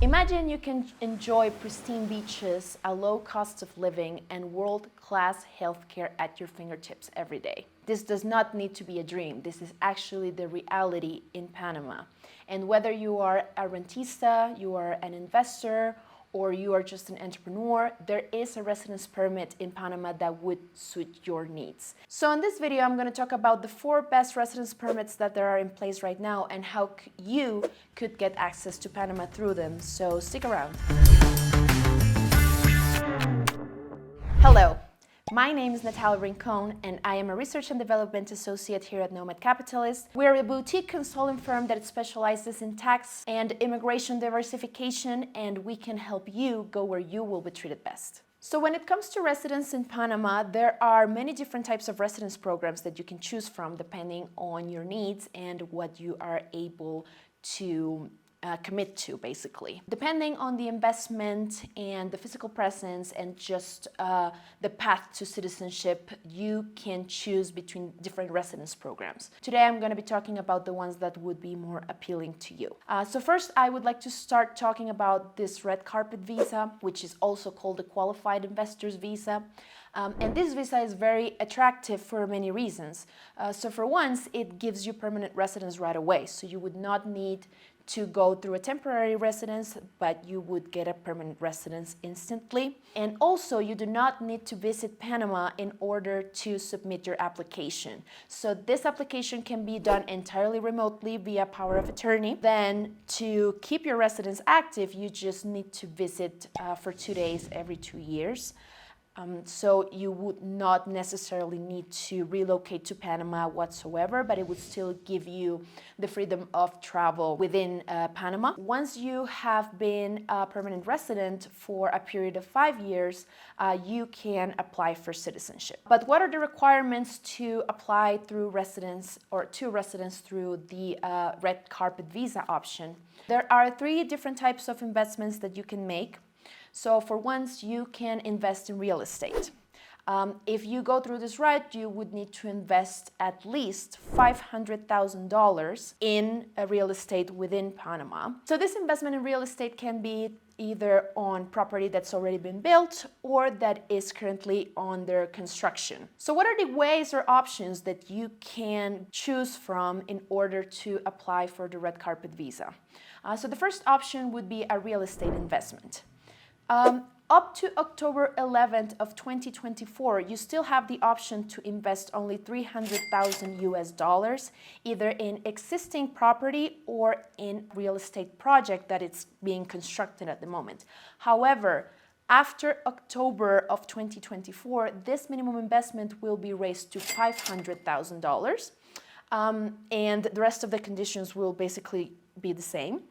Imagine you can enjoy pristine beaches, a low cost of living, and world-class healthcare at your fingertips every day. This does not need to be a dream. This is actually the reality in Panama. And whether you are a rentista, you are an investor, or you are just an entrepreneur, there is a residence permit in Panama that would suit your needs. So in this video, I'm going to talk about the 4 best residence permits that there are in place right now and how you could get access to Panama through them. So stick around. Hello. My name is Natalie Rincon, and I am a Research and Development Associate here at Nomad Capitalist. We're a boutique consulting firm that specializes in tax and immigration diversification, and we can help you go where you will be treated best. So when it comes to residence in Panama, there are many different types of residence programs that you can choose from depending on your needs and what you are able to commit to, basically. Depending on the investment and the physical presence and just the path to citizenship, you can choose between different residence programs. Today, I'm going to be talking about the ones that would be more appealing to you. So first, I would like to start talking about this red carpet visa, which is also called the qualified investor's visa. And this visa is very attractive for many reasons. So for once, it gives you permanent residence right away. So you would not need to go through a temporary residence, but you would get a permanent residence instantly. And also, you do not need to visit Panama in order to submit your application. So this application can be done entirely remotely via power of attorney. Then to keep your residence active, you just need to visit for 2 days every 2 years. So you would not necessarily need to relocate to Panama whatsoever, but it would still give you the freedom of travel within Panama. Once you have been a permanent resident for a period of 5 years, you can apply for citizenship. But what are the requirements to apply through residence or to residence through the red carpet visa option? There are 3 different types of investments that you can make. So for once, you can invest in real estate. If you go through this route, you would need to invest at least $500,000 in a real estate within Panama. So this investment in real estate can be either on property that's already been built or that is currently under construction. So what are the ways or options that you can choose from in order to apply for the red carpet visa? So the first option would be a real estate investment. Up to October 11th of 2024, you still have the option to invest only $300,000 either in existing property or in real estate project that it's being constructed at the moment. However, after October of 2024, this minimum investment will be raised to $500,000, and the rest of the conditions will basically be the same.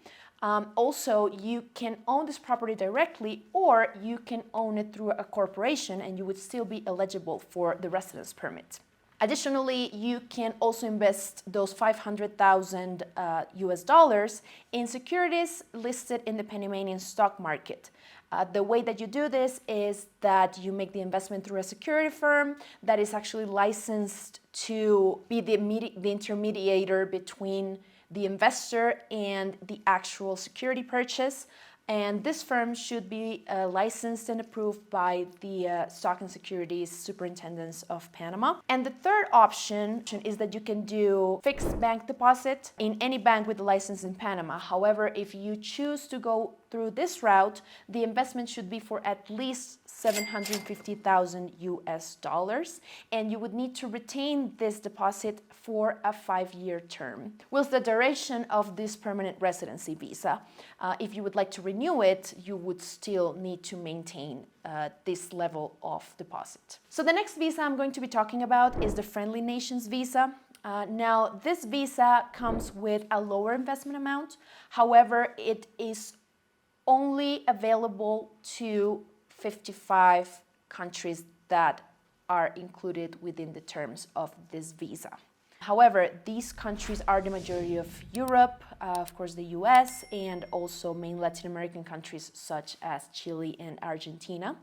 Also, you can own this property directly, or you can own it through a corporation and you would still be eligible for the residence permit. Additionally, you can also invest those $500,000 US in securities listed in the Panamanian stock market. The way that you do this is that you make the investment through a security firm that is actually licensed to be the intermediator between the investor and the actual security purchase. And this firm should be licensed and approved by the Stock and Securities Superintendents of Panama. And the third option is that you can do fixed bank deposit in any bank with a license in Panama. However, if you choose to go through this route, the investment should be for at least $750,000 US, and you would need to retain this deposit for a 5-year term. Whilst the duration of this permanent residency visa, if you would like to renew it, you would still need to maintain this level of deposit. So the next visa I'm going to be talking about is the Friendly Nations visa. Now, this visa comes with a lower investment amount. However, it is only available to 55 countries that are included within the terms of this visa. However, these countries are the majority of Europe, of course the US, and also main Latin American countries such as Chile and Argentina.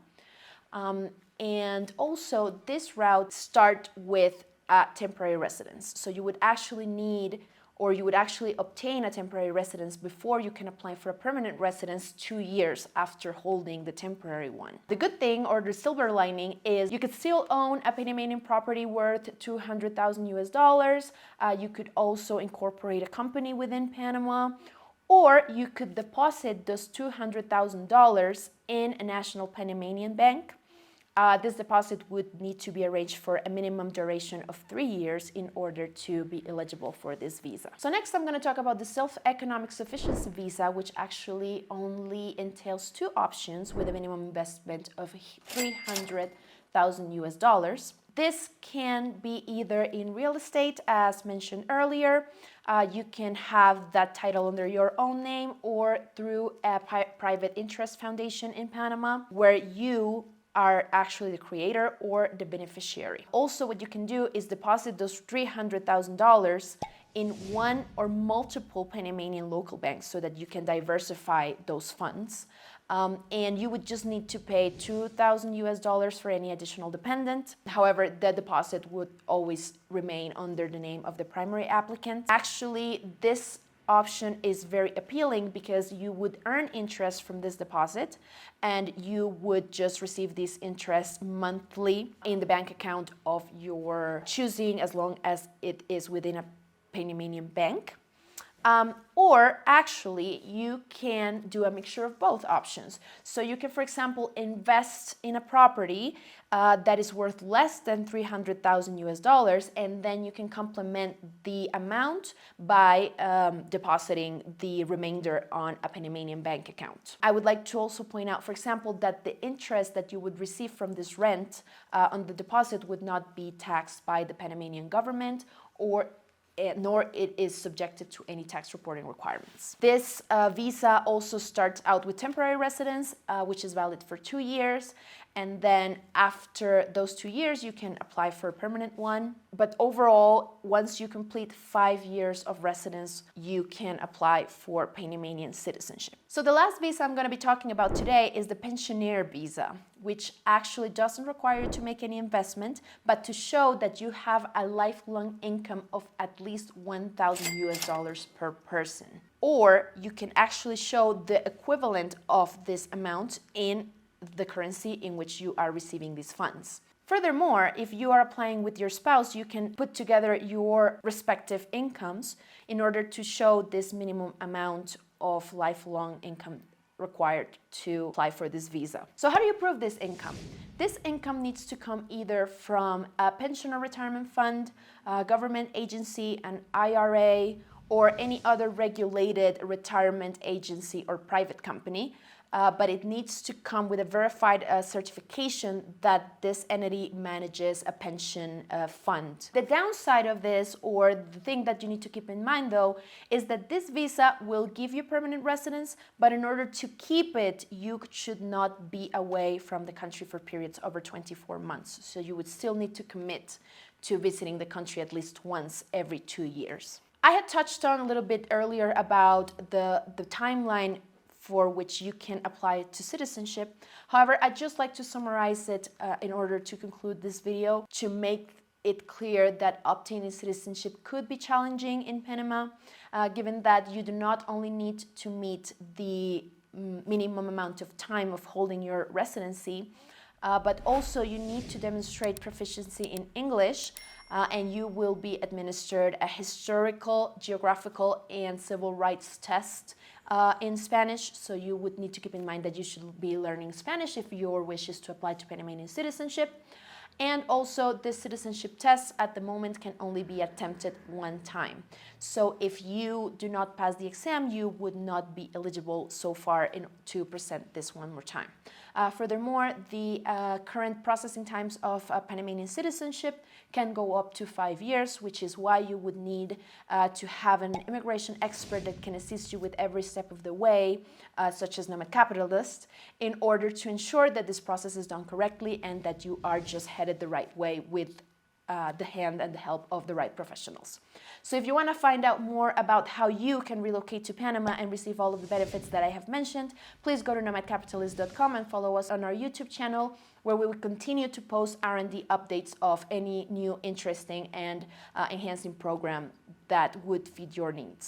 And also this route starts with a temporary residence. So you would actually need or you would actually obtain a temporary residence before you can apply for a permanent residence 2 years after holding the temporary one. The good thing, or the silver lining, is you could still own a Panamanian property worth 200,000 US dollars. You could also incorporate a company within Panama, or you could deposit those $200,000 in a national Panamanian bank. This deposit would need to be arranged for a minimum duration of 3 years in order to be eligible for this visa. So next I'm going to talk about the self-economic sufficiency visa, which actually only entails 2 options with a minimum investment of 300,000 US dollars. This can be either in real estate, as mentioned earlier. You can have that title under your own name, or through a private interest foundation in Panama, where you are actually the creator or the beneficiary. Also, what you can do is deposit those $300,000 in one or multiple Panamanian local banks so that you can diversify those funds. And you would just need to pay 2,000 US dollars for any additional dependent. However, the deposit would always remain under the name of the primary applicant. Actually, this option is very appealing because you would earn interest from this deposit, and you would just receive this interest monthly in the bank account of your choosing, as long as it is within a Panamanian bank. Or actually, you can do a mixture of both options. So you can, for example, invest in a property that is worth less than 300,000 US dollars, and then you can complement the amount by depositing the remainder on a Panamanian bank account. I would like to also point out, for example, that the interest that you would receive from this rent on the deposit would not be taxed by the Panamanian government, nor it is subjected to any tax reporting requirements. This visa also starts out with temporary residence, which is valid for 2 years. And then after those 2 years, you can apply for a permanent one. But overall, once you complete 5 years of residence, you can apply for Panamanian citizenship. So the last visa I'm going to be talking about today is the pensioner visa, which actually doesn't require you to make any investment, but to show that you have a lifelong income of at least 1,000 US dollars per person. Or you can actually show the equivalent of this amount in the currency in which you are receiving these funds. Furthermore, if you are applying with your spouse, you can put together your respective incomes in order to show this minimum amount of lifelong income required to apply for this visa. So how do you prove this income? This income needs to come either from a pension or retirement fund, a government agency, an IRA, or any other regulated retirement agency or private company. But it needs to come with a verified certification that this entity manages a pension fund. The downside of this, or the thing that you need to keep in mind though, is that this visa will give you permanent residence, but in order to keep it, you should not be away from the country for periods over 24 months. So you would still need to commit to visiting the country at least once every 2 years. I had touched on a little bit earlier about the timeline for which you can apply to citizenship. However, I'd just like to summarize it in order to conclude this video, to make it clear that obtaining citizenship could be challenging in Panama, given that you do not only need to meet the minimum amount of time of holding your residency, but also you need to demonstrate proficiency in English, and you will be administered a historical, geographical, and civil rights test in Spanish. So you would need to keep in mind that you should be learning Spanish if your wish is to apply to Panamanian citizenship. And also, this citizenship test at the moment can only be attempted one time. So if you do not pass the exam, you would not be eligible so far to present this one more time. Furthermore, the current processing times of Panamanian citizenship can go up to 5 years, which is why you would need to have an immigration expert that can assist you with every step of the way, such as Nomad Capitalist, in order to ensure that this process is done correctly and that you are just headed the right way with the hand and the help of the right professionals. So if you want to find out more about how you can relocate to Panama and receive all of the benefits that I have mentioned, please go to nomadcapitalist.com and follow us on our YouTube channel, where we will continue to post R&D updates of any new interesting and enhancing program that would fit your needs.